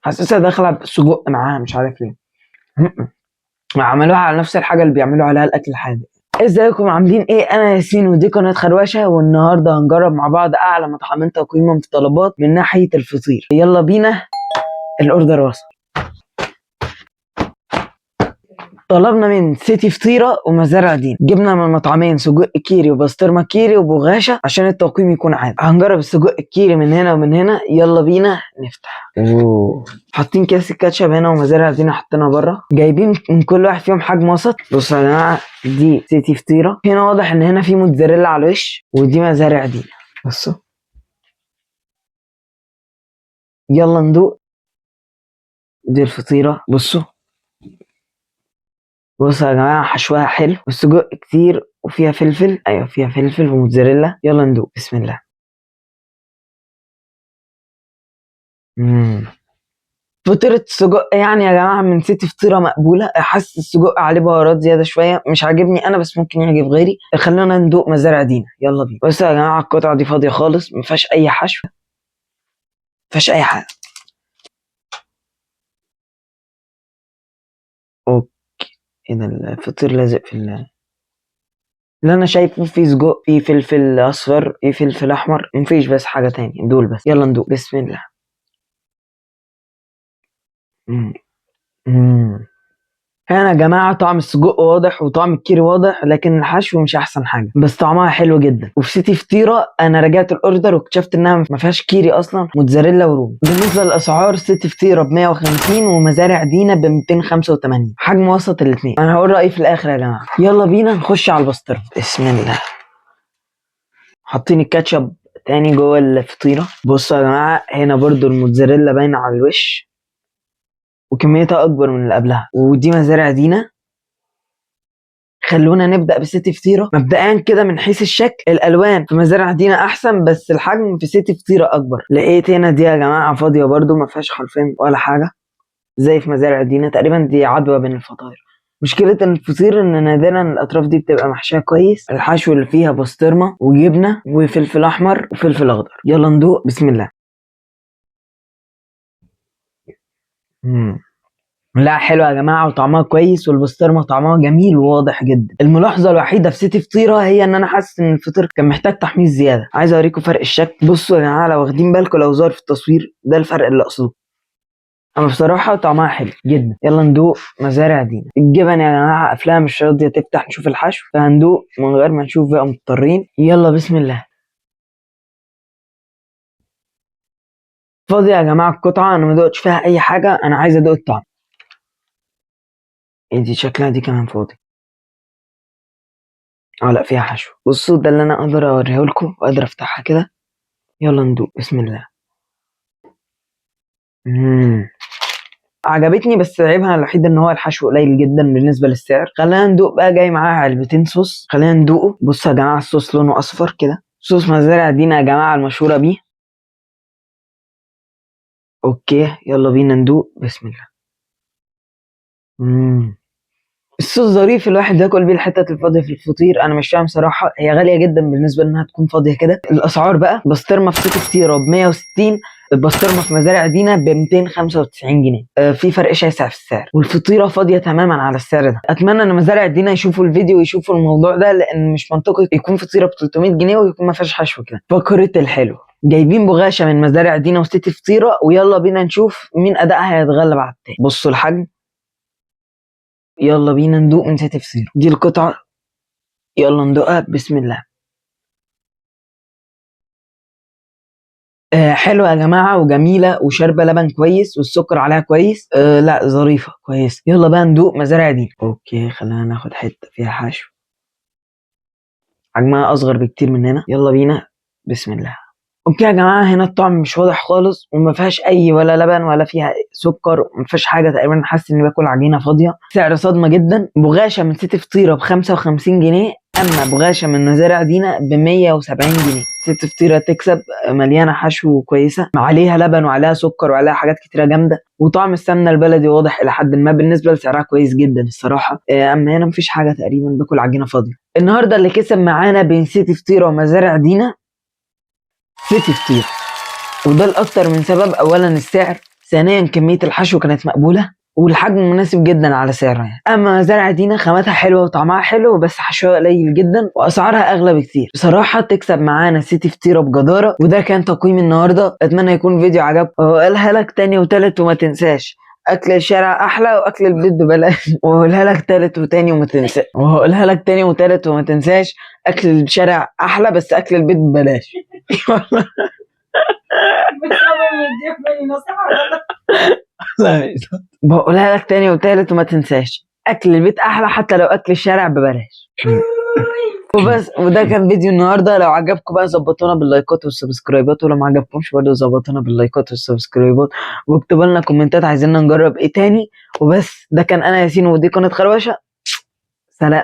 حاسسها داخله بسجق معاها مش عارف ليه. عملوها على نفس الحاجه اللي بيعملوا عليها الاكل الحادق. ازيكم عاملين ايه؟ انا ياسين ودي قناه خروشه، والنهارده هنجرب مع بعض اعلى مطعمين تقييما في طلبات من ناحيه الفطير. يلا بينا. الاوردر وصل. طلبنا من سيتي فطيره ومزارع دين. جبنا من مطعمين سجق كيري وبسطرمه كيري وبغاشه عشان التقييم يكون عادل. هنجرب السجق الكيري من هنا ومن هنا. يلا بينا نفتح. حاطين كيس الكاتشب هنا ومزارع دين حاطينها بره. جايبين من كل واحد فيهم حجم وسط. بصوا يا جماعه، دي سيتي فطيره. هنا واضح ان هنا في موتزاريلا على الوش، ودي مزارع دين. بصوا. يلا ندوق. دي الفطيره. بصوا يا جماعه، حشوها حلو والسجق كتير وفيها فلفل. ايوه فيها فلفل وموتزاريلا. يلا ندوق. بسم الله. فطيرة السجق يعني يا جماعة من سيتي فطيرة مقبولة. حاسس السجق عليه بهارات زيادة شوية، مش عاجبني أنا بس ممكن يعجب غيري. خلينا ندوق مزارع دينا. يلا بينا. بس يا جماعة القطعة دي فاضية خالص، مفيهاش أي حشو، مفيهاش أي حاجة. أوكي. إيه ده؟ الفطير لازق في اللي أنا شايفه فيه سجق، فيه فلفل أصفر، فيه فلفل أحمر، مفيش بس حاجة تانية دول بس. يلا ندوق. بسم الله. مم. مم. هنا يا جماعة طعم السجق واضح وطعم الكيري واضح، لكن الحشو مش أحسن حاجة، بس طعمها حلو جدا. وفي سيتي فطيرة أنا رجعت الأوردر واكتشفت إنها ما فيهاش كيري أصلا، موتزاريلا ورومي. بالنسبة للأسعار، سيتي فطيرة ب 150 ومزارع دينا ب 285. حجم وسط الاتنين. أنا هقول رأيي في الآخر يا جماعة. يلا بينا نخش على البسطرمة. بسم الله. حاطين الكاتشب تاني جوه الفطيرة. بصوا يا جماعة، هنا برضو الموتزاريلا باينة على الوش وكميتها أكبر من اللي قبلها. ودي مزارع دينا. خلونا نبدأ بسيتي فطيرة. مبدئيا كده من حيث الشكل، الألوان في مزارع دينا أحسن، بس الحجم في سيتي فطيرة أكبر. لقيت هنا دي يا جماعة فاضية برضو، ما فيهاش حرفين ولا حاجة زي في مزارع دينا. تقريبا دي عدوى بين الفطاير. مشكلة الفطير إن نادرا الأطراف دي بتبقى محشية كويس. الحشو اللي فيها بسطرمة وجبنة وفلفل أحمر وفلفل أخضر. يلا ندوق. بسم الله. لا حلوه يا جماعه وطعمها كويس، والبسطرمه طعمها جميل وواضح جدا. الملاحظه الوحيده في سيتي فطيره هي ان انا حاسس ان الفطير كان محتاج تحميص زياده. عايز اوريكم فرق الشكل. بصوا يا جماعه، لو واخدين بالكم لو ظهر في التصوير ده الفرق اللي اقصده. اما بصراحه طعمها حلو جدا. يلا ندوق مزارع دينا. الجبن يا جماعه قفلها مش راضيه تفتح نشوف الحشو، فهندوق من غير ما نشوف بقى مضطرين. يلا بسم الله. فاضي يا جماعه القطعه، انا ما دقتش فيها اي حاجه، انا عايز ادوق الطعم. ايه دي؟ شكلها دي كمان فاضي. اه لا فيها حشو. بصوا ده اللي انا اقدر اوريه لكم واقدر افتحها كده. يلا ندوق. بسم الله. مم. عجبتني، بس عيبها الوحيد ان هو الحشو قليل جدا بالنسبه للسعر. خلينا ندوق بقى. جاي معاها علبتين صوص، خلينا ندوقه. بصوا يا جماعه، الصوص لونه اصفر كده، صوص مزارع دينا يا جماعه المشهوره بيه. اوكي يلا بينا ندوق. بسم الله. الصوص ظريف، الواحد ياكل بيه الحتت الفاضيه في الفطير. انا مش فاهم صراحه، هي غاليه جدا بالنسبه انها تكون فاضيه كده. الاسعار بقى، بسطرمه في سيتي فطيره ب 160، البسطرمه في مزارع دينا ب 295 جنيه. في فرق شاسع في السعر، والفطيره فاضيه تماما على السعر ده. اتمنى ان مزارع دينا يشوفوا الفيديو ويشوفوا الموضوع ده، لان مش منطقي يكون فطيره ب 300 جنيه ويكون ما فيهاش حشو كده. فقره الحلو. جايبين بغاشه من مزارع دينا وسيتي فطيره، ويلا بينا نشوف مين ادائها هيتغلب على التاني. بصوا الحجم. يلا بينا ندوق من سيتي فطيرة. دي القطعة. يلا ندوقها. بسم الله. حلوة يا جماعة وجميلة وشاربة لبن كويس والسكر عليها كويس. لا ظريفة كويس. يلا بقى ندوق مزارع دي. اوكي خلينا ناخد حتة فيها حشو. حجمها اصغر بكتير من هنا. يلا بينا. بسم الله. اوكي يا جماعه، هنا الطعم مش واضح خالص وما فيهاش اي ولا لبن ولا فيها سكر، ما فيهاش حاجه تقريبا. حاسس اني باكل عجينه فاضيه. سعر صدمه جدا. بغاشه من سيتي فطيره ب 55 جنيه، اما بغاشه من مزارع دينا ب 170 جنيه. سيتي فطيره تكسب، مليانه حشو كويسه، عليها لبن وعليها سكر وعليها حاجات كتيره جامده، وطعم السمنه البلدي واضح الى حد ما بالنسبه لسعرها كويس جدا الصراحه. اما هنا مفيش حاجه تقريبا، باكل عجينه فاضيه. النهارده اللي كسب معانا بين سيتي فطيره ومزارع دينا سيتي فطيرة، وده لأكتر من سبب. أولا السعر، ثانيا كميه الحشو كانت مقبوله والحجم مناسب جدا على سعرها يعني. اما مزارع دينا خاماتها حلوه وطعمها حلو بس حشوها قليل جدا واسعارها اغلى بكتير. بصراحه تكسب معانا سيتي فطيره بجداره. وده كان تقييم النهارده، اتمنى يكون فيديو عجبكم وقالها لك تاني وتالت وما تنساش اكل الشارع احلى واكل البيت ببلاش. وهقولها لك تالت وتاني وما تنساش، وهقولها لك تاني وتالت وما تنساش اكل الشارع احلى بس اكل البيت ببلاش. بقولها لك تاني وتالت وما تنساش اكل البيت احلى حتى لو اكل الشارع ببلاش. وبس. وده كان فيديو النهارده. لو عجبكم بقى ظبطونا باللايكات والسبسكرايبات، ولو ما عجبكمش برضه ظبطونا باللايكات والسبسكرايبات واكتبوا لنا كومنتات عايزين نجرب ايه تاني. وبس. ده كان انا ياسين ودي قناه خروشه. سلام.